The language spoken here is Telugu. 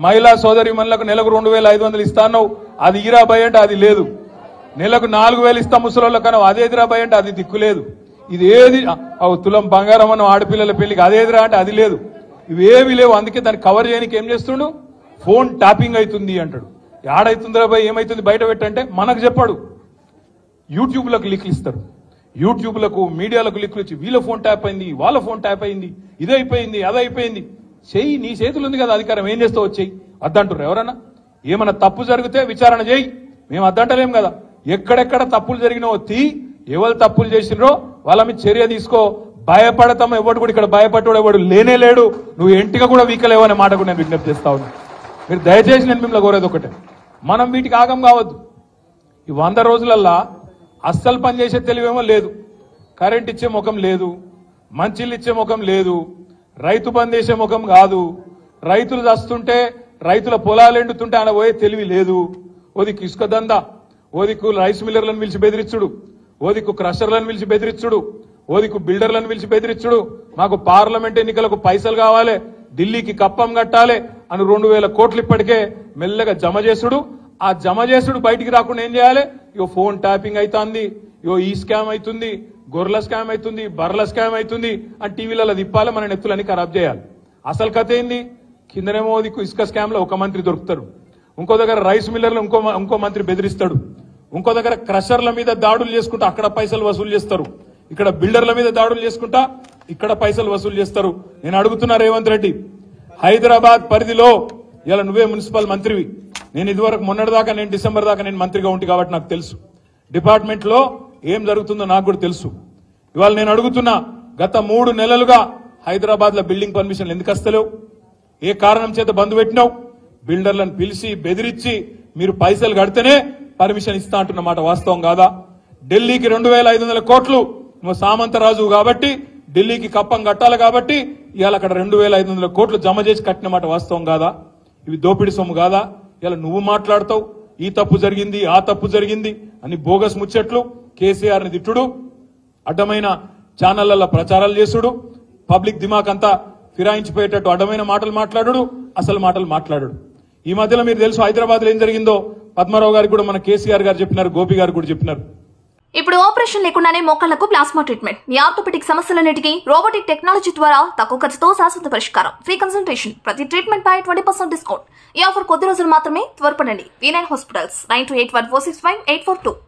మహిళా సోదరిమణులకు నెలకు 2500 ఇస్తాను, అది ఈరాబాయ్ అంటే అది లేదు. నెలకు 4000 ఇస్తాం ముసలోళ్ళకన్నా, అదేదిరాబాయ్ అంటే అది దిక్కులేదు. ఇది ఏది తులం బంగారం అన్న ఆడపిల్లల పెళ్లికి అదేదిరా అంటే అది లేదు. ఇవేవి లేవు. అందుకే దాన్ని కవర్ చేయడానికి ఏం చేస్తుండు, ఫోన్ ట్యాపింగ్ అవుతుంది అంటాడు. ఏడైతుందిరా బాయ్, ఏమైతుంది బయట పెట్టంటే మనకు చెప్పాడు. యూట్యూబ్లకు లింకులు ఇస్తారు, యూట్యూబ్లకు మీడియాలకు లింకులు ఇచ్చి వీళ్ళ ఫోన్ ట్యాప్ అయింది, వాళ్ళ ఫోన్ ట్యాప్ అయింది, ఇదైపోయింది అదైపోయింది. చెయ్యి, నీ చేతులు ఉంది కదా అధికారం, ఏం చేస్తావు వచ్చేయి అద్దంటారు ఎవరన్నా. ఏమన్నా తప్పు జరిగితే విచారణ చేయి, మేము అద్దంటలేం కదా. ఎక్కడెక్కడ తప్పులు జరిగినావో ఎవరు తప్పులు చేసినో వాళ్ళ మీద చర్య తీసుకో. భయపడతాం, ఎవడు కూడా ఇక్కడ భయపడ్డాడు ఎవడు లేనే లేడు. నువ్వు ఎంటిగా కూడా వీకలేవు అనే మాట కూడా నేను విజ్ఞప్తి చేస్తా ఉన్నా. మీరు దయచేసి నేను మిమ్మల్ని కోరేది ఒకటే, మనం వీటికి ఆగం కావద్దు. ఈ 100 రోజులల్లా అస్సలు పనిచేసే తెలివేమో లేదు, కరెంట్ ఇచ్చే ముఖం లేదు, మంచిళ్ళు ఇచ్చే ముఖం లేదు, రైతు బంద్ చేసే ముఖం కాదు, రైతులు చస్తుంటే రైతుల పొలాలు ఎండుతుంటే ఆయన పోయే తెలివి లేదు. ఓదికు ఇసుక దందా, ఓదికు రైస్ మిల్లర్లను పిలిచి బెదిరించుడు, ఓదికు క్రషర్లను పిలిచి బెదిరించుడు, ఓదికు బిల్డర్లను పిలిచి బెదిరించుడు. మాకు పార్లమెంట్ ఎన్నికలకు పైసలు కావాలి, ఢిల్లీకి కప్పం కట్టాలి అని 2000 కోట్లు ఇప్పటికే మెల్లగా జమ చేసుడు. ఆ జమ చేసుడు బయటికి రాకుండా ఏం చేయాలి, ఇగో ఫోన్ ట్యాపింగ్ అవుతుంది, ఇగో ఈ స్కామ్ అవుతుంది, గొర్రెల స్కామ్ అవుతుంది, బర్రెల స్కామ్ అవుతుంది అని టీవీలలో తిప్పాలి, మన నెత్తులని ఖరాబ్ చేయాలి. అసలు కథ ఏంది, కిందనేమో ఇసుక స్కామ్ లో ఒక మంత్రి దొరుకుతాడు, ఇంకో దగ్గర రైస్ మిల్లర్లు ఇంకో మంత్రి బెదిరిస్తాడు, ఇంకో దగ్గర క్రషర్ల మీద దాడులు చేసుకుంటా అక్కడ పైసలు వసూలు చేస్తారు, ఇక్కడ బిల్డర్ల మీద దాడులు చేసుకుంటా ఇక్కడ పైసలు వసూలు చేస్తారు. నేను అడుగుతున్నా రేవంత్ రెడ్డి, హైదరాబాద్ పరిధిలో ఇలా నువ్వే మున్సిపల్ మంత్రివి, నేను ఇదివరకు మొన్నటిదాకా నేను డిసెంబర్ దాకా నేను మంత్రిగా ఉంటి కాబట్టి నాకు తెలుసు డిపార్ట్మెంట్ లో ఏం జరుగుతుందో నాకు కూడా తెలుసు. ఇవాళ నేను అడుగుతున్నా, గత 3 నెలలుగా హైదరాబాద్ లో బిల్డింగ్ పర్మిషన్లు ఎందుకు వస్తలేవు, ఏ కారణం చేత బంద్ పెట్టినావు? బిల్డర్లను పిలిచి బెదిరించి మీరు పైసలు కడితేనే పర్మిషన్ ఇస్తా అంటున్న మాట వాస్తవం కాదా? ఢిల్లీకి 2500 కోట్లు నువ్వు సామంతరాజు కాబట్టి ఢిల్లీకి కప్పం కట్టాలి కాబట్టి ఇవాళ అక్కడ 2500 కోట్లు జమ చేసి కట్టిన మాట వాస్తవం కాదా? ఇవి దోపిడి సొమ్ము కాదా? ఇలా నువ్వు మాట్లాడతావు ఈ తప్పు జరిగింది ఆ తప్పు జరిగింది అని బోగస్ ముచ్చట్లు, కేసీఆర్ ని తిట్టుడు, అడ్డమైన ఛానళ్లలో ప్రచారాలు చేసుడు, పబ్లిక్ దిమాక్ అంతా ఫిరాయించిపోయేటట్టు అడ్డమైన మాటలు మాట్లాడు, అసలు మాటలు మాట్లాడు. ఈ మధ్యలో మీరు తెలుసు హైదరాబాద్ లో ఏం జరిగిందో పద్మారావు గారికి కూడా మన కేసీఆర్ గారు చెప్పినారు, గోపి గారు కూడా చెప్పినారు. ఇప్పుడు ఆపరేషన్ లేకుండానే మోకాళ్లకు ప్లాస్మా ట్రీట్మెంట్, మీ ఆర్థోపెడిక్ సమస్యలన్నిటికీ రోబోటిక్ టెక్నాలజీ ద్వారా తక్కువ ఖర్చుతో శాశ్వత పరిష్కారం, ఫ్రీ కన్సల్టేషన్, ప్రతి ట్రీట్మెంట్ పై 20% డిస్కౌంట్. ఈ ఆఫర్ కొద్ది రోజులు మాత్రమే, త్వరపడండి. V9 hospitals 9281465842.